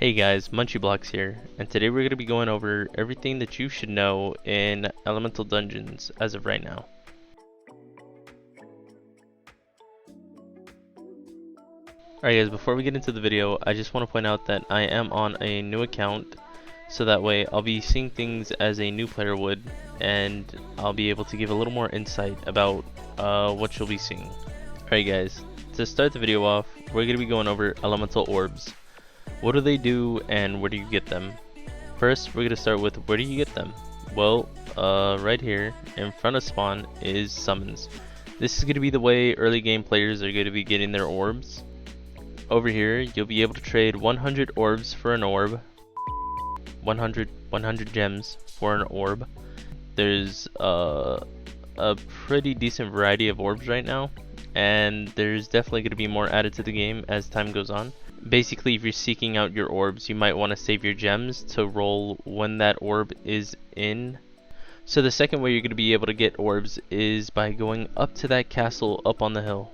Hey guys, MunchieBlox here, and today we're going to be going over everything that you should know in Elemental Dungeons as of right now. Alright guys, before we get into the video, I just want to point out that I am on a new account, so that way I'll be seeing things as a new player would, and I'll be able to give a little more insight about what you'll be seeing. Alright guys, to start the video off, we're going to be going over Elemental Orbs. What do they do and where do you get them? First, we're going to start with where do you get them? Well, right here in front of spawn is summons. This is going to be the way early game players are going to be getting their orbs. Over here, you'll be able to trade 100 orbs for an orb, 100 gems for an orb. There's a pretty decent variety of orbs right now, and there's definitely going to be more added to the game as time goes on. Basically, if you're seeking out your orbs, you might want to save your gems to roll when that orb is in. So the second way you're going to be able to get orbs is by going up to that castle up on the hill.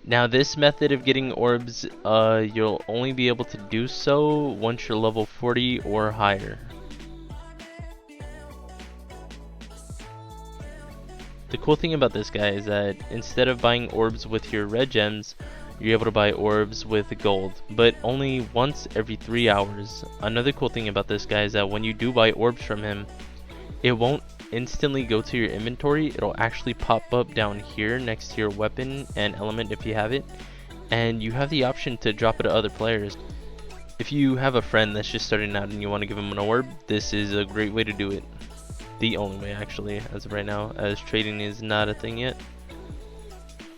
Now this method of getting orbs, you'll only be able to do so once you're level 40 or higher. The cool thing about this guy is that instead of buying orbs with your red gems, you're able to buy orbs with gold, but only once every 3 hours. Another cool thing about this guy is that when you do buy orbs from him, it won't instantly go to your inventory. It'll actually pop up down here next to your weapon and element if you have it, and you have the option to drop it to other players. If you have a friend that's just starting out and you want to give him an orb, this is a great way to do it. The only way actually, as of right now, as trading is not a thing yet.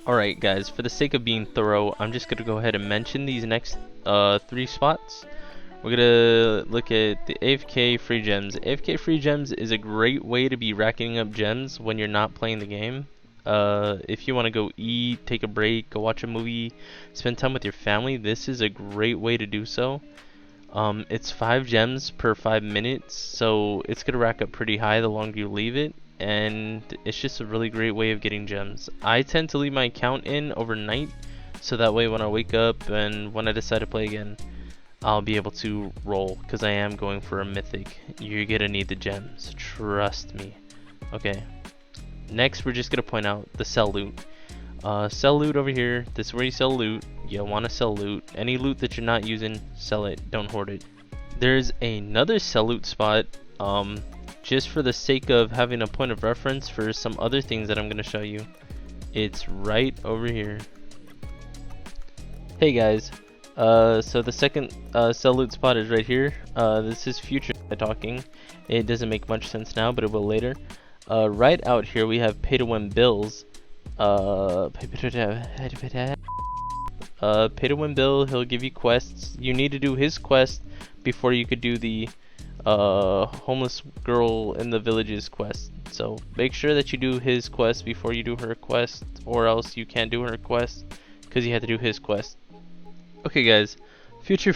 Alright guys, for the sake of being thorough, I'm just going to go ahead and mention these next 3 spots. We're going to look at the AFK free gems. AFK free gems is a great way to be racking up gems when you're not playing the game. If you want to go eat, take a break, go watch a movie, spend time with your family, this is a great way to do so. It's 5 gems per 5 minutes, so it's going to rack up pretty high the longer you leave it. And it's just a really great way of getting gems. I tend to leave my account in overnight, so that way when I wake up and when I decide to play again, I'll be able to roll, because I am going for a mythic. You're gonna need the gems, trust me. Okay, next we're just gonna point out the sell loot. Sell loot over here. This is where you sell loot. You want to sell loot. Any loot that you're not using, sell it, don't hoard it. There's another sell loot spot, just for the sake of having a point of reference for some other things that I'm going to show you. It's right over here. Hey guys, so the second sell loot spot is right here. This is future talking. It doesn't make much sense now, but it will later. Right out here we have pay to win bills. Pay to win bill, he'll give you quests. You need to do his quest before you could do the homeless girl in the village's quest. So make sure that you do his quest before you do her quest, or else you can't do her quest because you have to do his quest. Okay guys, future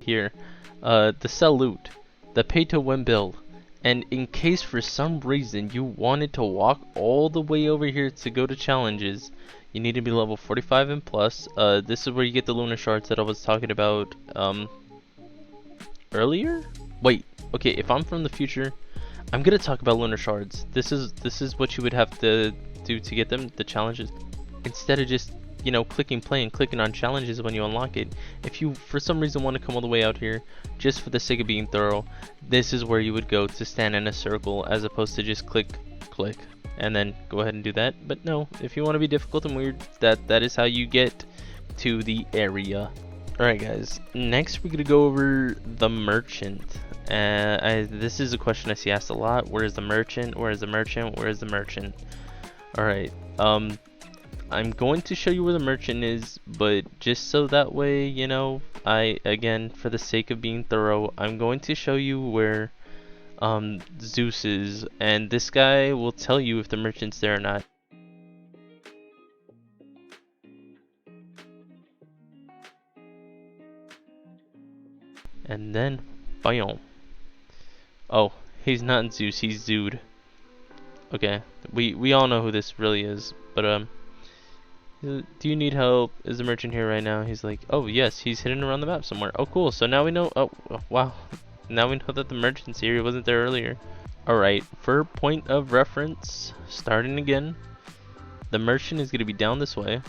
here. The sell loot, the pay to win build, and in case for some reason you wanted to walk all the way over here to go to challenges, you need to be level 45 and plus. This is where you get the lunar shards that I was talking about earlier. Wait, okay, if I'm from the future, I'm gonna talk about lunar shards. This is what you would have to do to get them, the challenges. Instead of just, you know, clicking play and clicking on challenges when you unlock it, if you for some reason want to come all the way out here, just for the sake of being thorough, this is where you would go to stand in a circle as opposed to just click, and then go ahead and do that. But no, if you want to be difficult and weird, that is how you get to the area. Alright guys, next we're going to go over the merchant. This is a question I see asked a lot. Where is the merchant? Where is the merchant? Where is the merchant? Alright, I'm going to show you where the merchant is, but just so that way, you know, again, for the sake of being thorough, I'm going to show you where Zeus is, and this guy will tell you if the merchant's there or not. And then, bam. Oh, he's not Zeus, he's Zued. Okay, we all know who this really is, but Do you need help? Is the merchant here right now? He's like, oh yes, he's hidden around the map somewhere. Oh cool, so now we know. Oh wow, now we know that the merchant's here. He wasn't there earlier. Alright, for point of reference, starting again, the merchant is going to be down this way.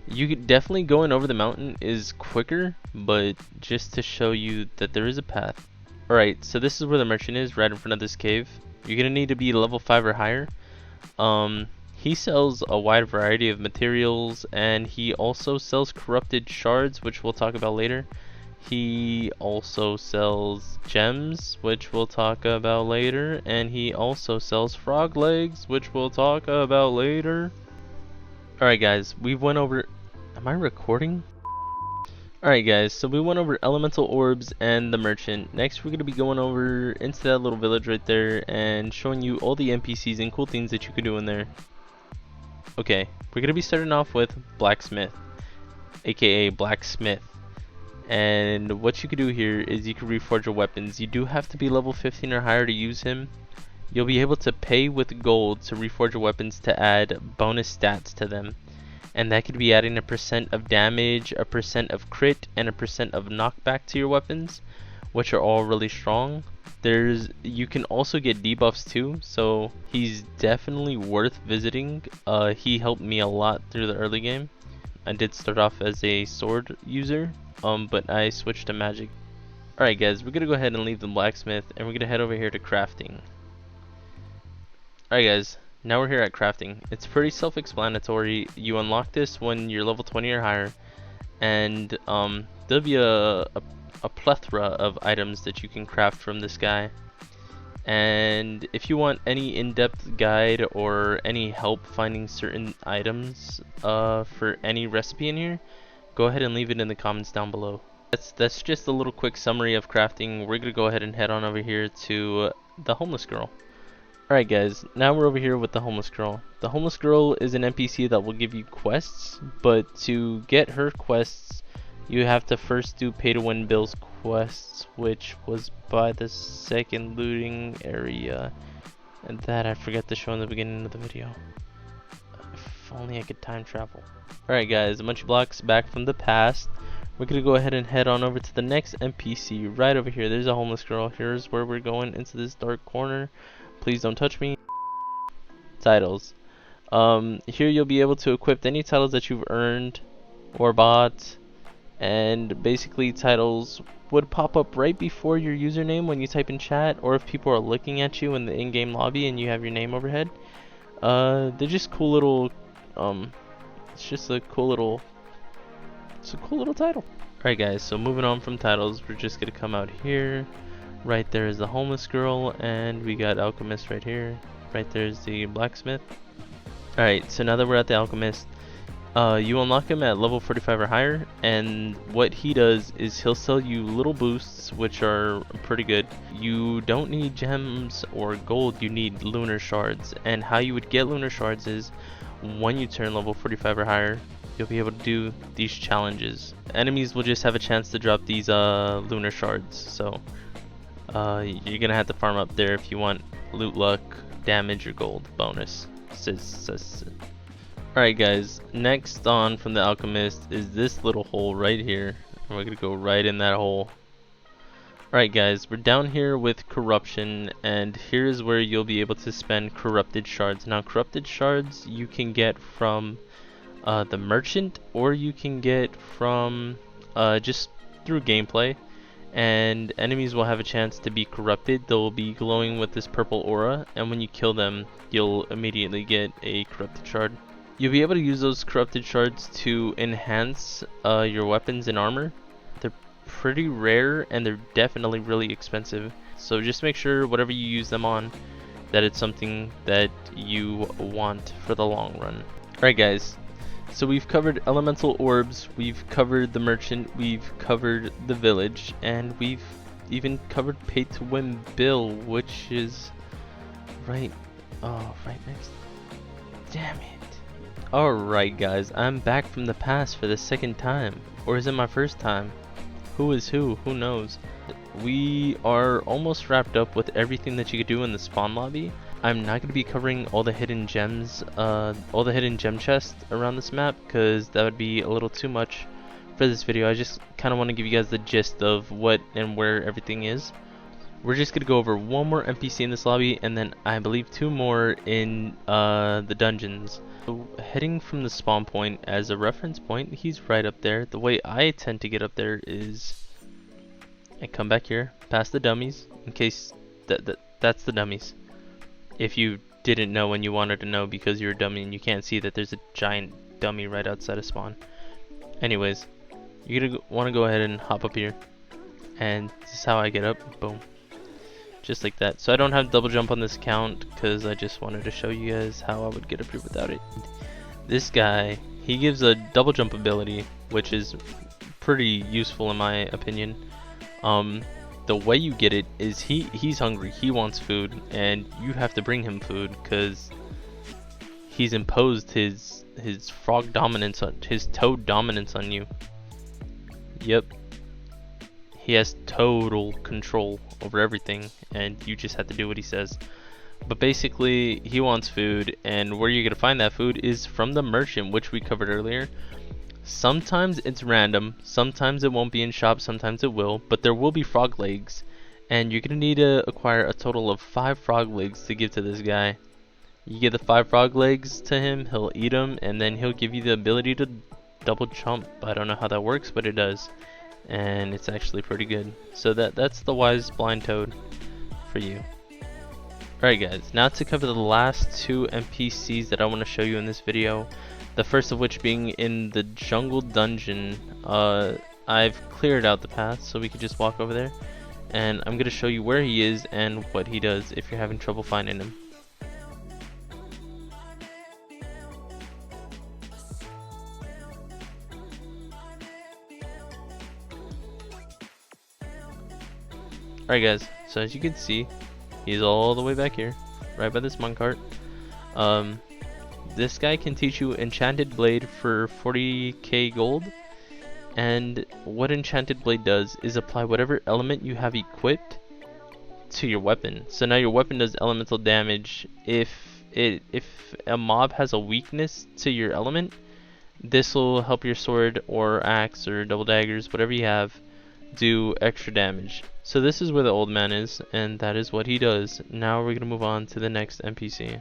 You could definitely going over the mountain is quicker, but just to show you that there is a path. Alright, so this is where the merchant is, right in front of this cave. You're going to need to be level 5 or higher. He sells a wide variety of materials, and he also sells corrupted shards, which we'll talk about later. He also sells gems, which we'll talk about later, and he also sells frog legs, which we'll talk about later. Alright guys, we went over... Am I recording? Alright guys, so we went over elemental orbs and the merchant. Next we're going to be going over into that little village right there and showing you all the NPCs and cool things that you could do in there. Okay, we're going to be starting off with Blacksmith, aka Blacksmith. And what you can do here is you can reforge your weapons. You do have to be level 15 or higher to use him. You'll be able to pay with gold to reforge your weapons to add bonus stats to them. And that could be adding a % of damage, a % of crit, and a % of knockback to your weapons, which are all really strong. You can also get debuffs too, so he's definitely worth visiting. He helped me a lot through the early game. I did start off as a sword user, but I switched to magic. Alright guys, we're gonna go ahead and leave the blacksmith, and we're gonna head over here to crafting. Alright guys, now we're here at crafting. It's pretty self-explanatory. You unlock this when you're level 20 or higher, and there'll be a plethora of items that you can craft from this guy. And if you want any in-depth guide or any help finding certain items for any recipe in here, go ahead and leave it in the comments down below. That's just a little quick summary of crafting. We're gonna go ahead and head on over here to the homeless girl. Alright guys, now we're over here with the homeless girl. The homeless girl is an NPC that will give you quests, but to get her quests, you have to first do pay to win Bill's quests, which was by the second looting area. And that I forgot to show in the beginning of the video. If only I could time travel. Alright guys, MunchieBlox back from the past. We're gonna go ahead and head on over to the next NPC right over here. There's a homeless girl. Here's where we're going, into this dark corner. Please don't touch me. Titles. Here you'll be able to equip any titles that you've earned or bought, and basically titles would pop up right before your username when you type in chat, or if people are looking at you in the in-game lobby and you have your name overhead. They're just cool little it's a cool little title. Alright guys, so moving on from titles, we're just gonna come out here. Right there is the homeless girl, and we got Alchemist right here. Right there is the blacksmith. Alright, so now that we're at the Alchemist, you unlock him at level 45 or higher, and what he does is he'll sell you little boosts, which are pretty good. You don't need gems or gold, you need lunar shards, and how you would get lunar shards is when you turn level 45 or higher, you'll be able to do these challenges. Enemies will just have a chance to drop these lunar shards, so you're gonna have to farm up there if you want loot luck, damage, or gold bonus. Alright guys, next on from the Alchemist is this little hole right here. And we're gonna go right in that hole. Alright guys, we're down here with corruption, and here's where you'll be able to spend corrupted shards. Now corrupted shards you can get from the merchant, or you can get from just through gameplay. And enemies will have a chance to be corrupted. They'll be glowing with this purple aura, and when you kill them, you'll immediately get a corrupted shard. You'll be able to use those corrupted shards to enhance your weapons and armor. They're pretty rare, and they're definitely really expensive. So just make sure whatever you use them on, that it's something that you want for the long run. Alright guys, so we've covered elemental orbs, we've covered the merchant, we've covered the village, and we've even covered pay to win Bill, which is right next. Damn it. Alright guys, I'm back from the past for the second time. Or is it my first time? Who is who? Who knows? We are almost wrapped up with everything that you could do in the spawn lobby. I'm not going to be covering all the hidden gems, all the hidden gem chests around this map, because that would be a little too much for this video. I just kind of want to give you guys the gist of what and where everything is. We're just going to go over one more NPC in this lobby, and then I believe 2 more in the dungeons. So heading from the spawn point as a reference point, he's right up there. The way I tend to get up there is I come back here, past the dummies, in case that's the dummies. If you didn't know and you wanted to know because you're a dummy and you can't see that there's a giant dummy right outside of spawn. Anyways, you're gonna want to go ahead and hop up here, and this is how I get up. Boom, just like that. So I don't have double jump on this account because I just wanted to show you guys how I would get up here without it. This guy, he gives a double jump ability, which is pretty useful in my opinion. The way you get it is he's hungry, he wants food, and you have to bring him food because he's imposed his frog dominance on his toad dominance on you. Yep, he has total control over everything, and you just have to do what he says. But basically, he wants food, and where you're gonna find that food is from the merchant, which we covered earlier. Sometimes it's random, sometimes it won't be in shop, sometimes it will, but there will be frog legs, and you're gonna need to acquire a total of 5 frog legs to give to this guy. You give the 5 frog legs to him, he'll eat them, and then he'll give you the ability to double jump. I don't know how that works, but it does, and it's actually pretty good. So that's the wise blind toad for you. Alright guys, now to cover the last 2 NPCs that I want to show you in this video. The first of which being in the jungle dungeon. I've cleared out the path so we could just walk over there, and I'm going to show you where he is and what he does if you're having trouble finding him. Alright guys, so as you can see, he's all the way back here, right by this minecart. This guy can teach you Enchanted Blade for 40k gold, and what Enchanted Blade does is apply whatever element you have equipped to your weapon. So now your weapon does elemental damage. If a mob has a weakness to your element, this will help your sword or axe or double daggers, whatever you have, do extra damage. So this is where the old man is, and that is what he does. Now we're going to move on to the next NPC.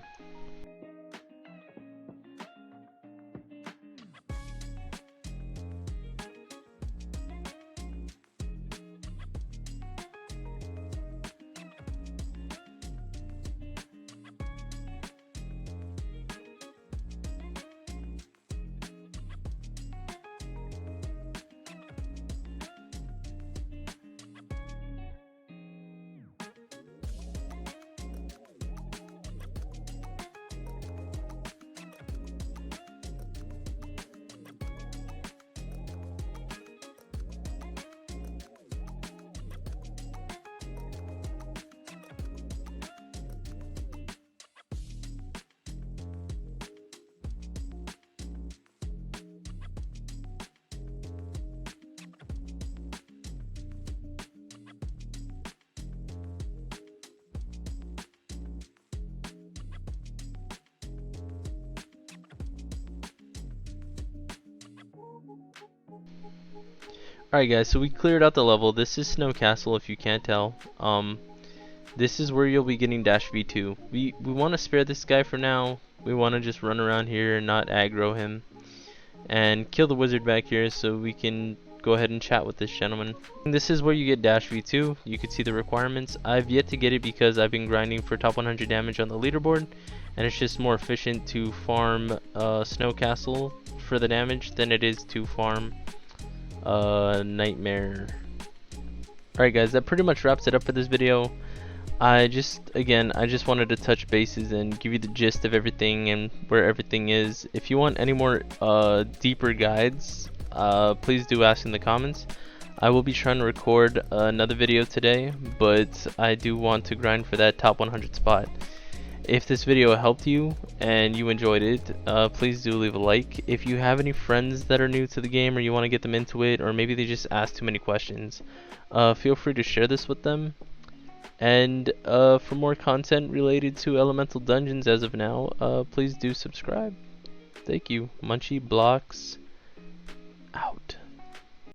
Alright guys, so we cleared out the level. This is Snow Castle if you can't tell. This is where you'll be getting Dash V2. We want to spare this guy for now. We want to just run around here and not aggro him. And kill the wizard back here so we can go ahead and chat with this gentleman. This is where you get Dash V2. You can see the requirements. I've yet to get it because I've been grinding for top 100 damage on the leaderboard. And it's just more efficient to farm Snow Castle for the damage than it is to farm Nightmare. Alright guys, that pretty much wraps it up for this video. I just wanted to touch bases and give you the gist of everything and where everything is. If you want any more deeper guides, please do ask in the comments. I will be trying to record another video today, but I do want to grind for that top 100 spot. If this video helped you and you enjoyed it, please do leave a like. If you have any friends that are new to the game or you want to get them into it, or maybe they just ask too many questions, feel free to share this with them. And for more content related to elemental dungeons as of now, please do subscribe. Thank you. MunchieBlox